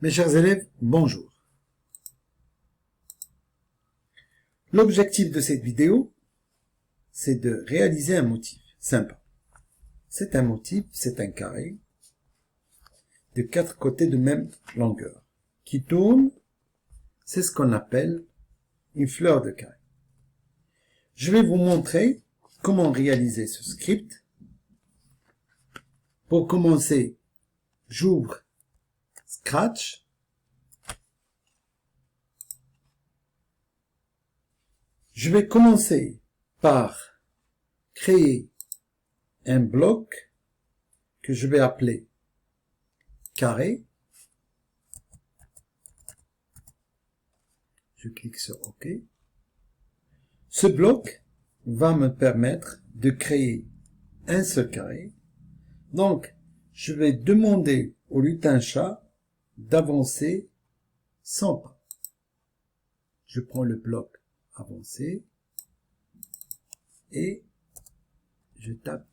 Mes chers élèves, bonjour. L'objectif de cette vidéo, c'est de réaliser un motif simple. C'est un motif, c'est un carré de 4 côtés de même longueur qui tourne. C'est ce qu'on appelle une fleur de carré. Je vais vous montrer comment réaliser ce script. Pour commencer, j'ouvre Scratch. Je vais commencer par créer un bloc que je vais appeler carré. Je clique sur OK. Ce bloc va me permettre de créer un seul carré. Donc, je vais demander au lutin-chat d'avancer 100 pas. Je prends le bloc avancer et je tape.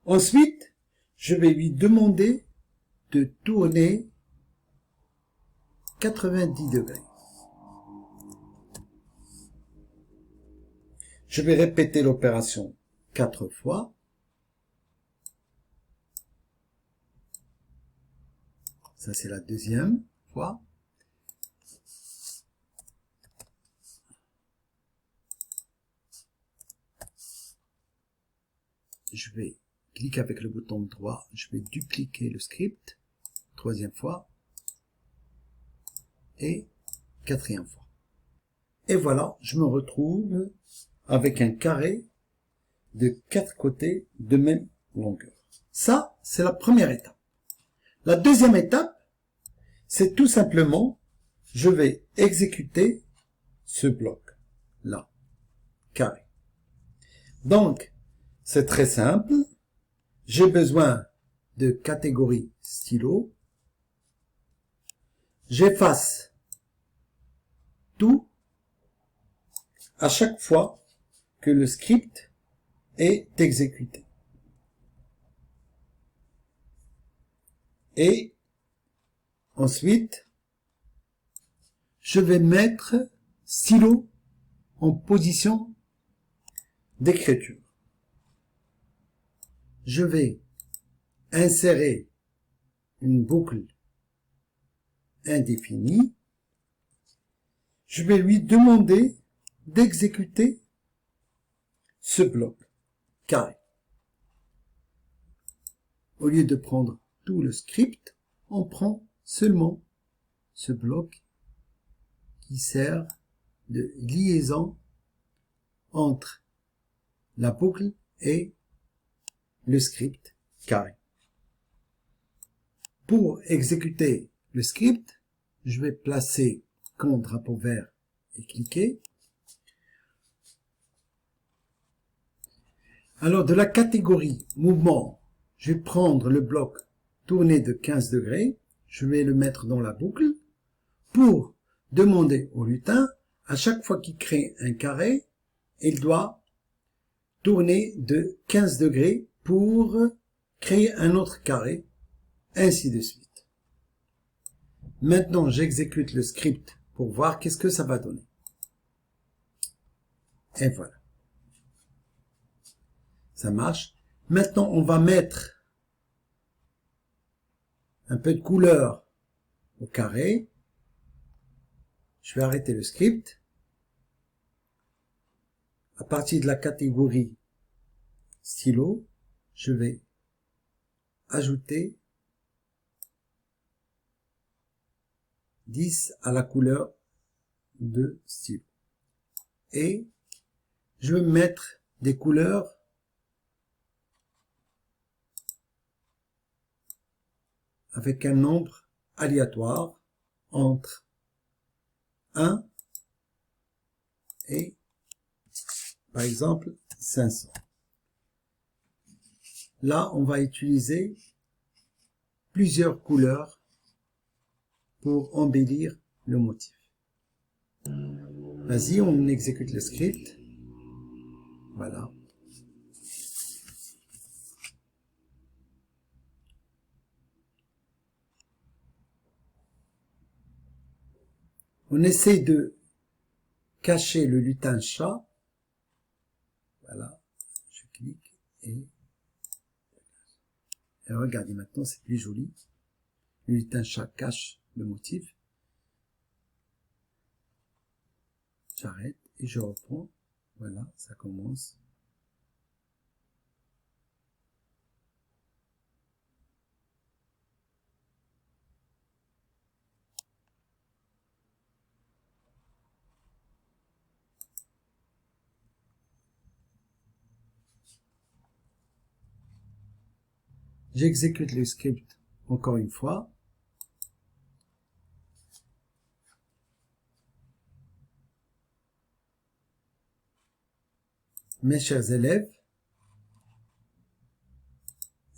Ensuite, je vais lui demander de tourner 90 degrés. Je vais répéter l'opération 4 fois. Ça, c'est la deuxième fois. Je vais cliquer avec le bouton droit. Je vais dupliquer le script. Troisième fois. Et quatrième fois. Et voilà, je me retrouve avec un carré de 4 côtés de même longueur. Ça, c'est la première étape. La deuxième étape, c'est tout simplement, je vais exécuter ce bloc là, carré. Donc, c'est très simple. J'ai besoin de catégorie stylo. J'efface tout à chaque fois que le script est exécuté. Et ensuite, je vais mettre stylo en position d'écriture. Je vais insérer une boucle indéfinie. Je vais lui demander d'exécuter ce bloc carré. Au lieu de prendre tout le script, on prend seulement ce bloc qui sert de liaison entre la boucle et le script carré. Pour exécuter le script, je vais placer quand drapeau vert et cliquer. Alors de la catégorie mouvement, je vais prendre le bloc tourné de 15 degrés, je vais le mettre dans la boucle pour demander au lutin, à chaque fois qu'il crée un carré, il doit tourner de 15 degrés pour créer un autre carré, ainsi de suite. Maintenant, j'exécute le script pour voir qu'est-ce que ça va donner. Et voilà. Ça marche. Maintenant, on va mettre un peu de couleur au carré. Je vais arrêter le script. À partir de la catégorie stylo, je vais ajouter 10 à la couleur de stylo. Et je vais mettre des couleurs avec un nombre aléatoire entre 1 et, par exemple, 500. Là, on va utiliser plusieurs couleurs pour embellir le motif. Vas-y, on exécute le script. Voilà. On essaie de cacher le lutin chat. Voilà, je clique et regardez maintenant, c'est plus joli. Le lutin chat cache le motif. J'arrête et je reprends. Voilà, ça commence. J'exécute le script encore une fois. Mes chers élèves,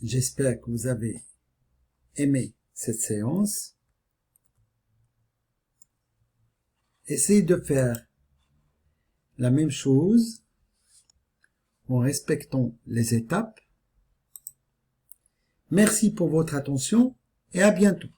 j'espère que vous avez aimé cette séance. Essayez de faire la même chose en respectant les étapes. Merci pour votre attention et à bientôt.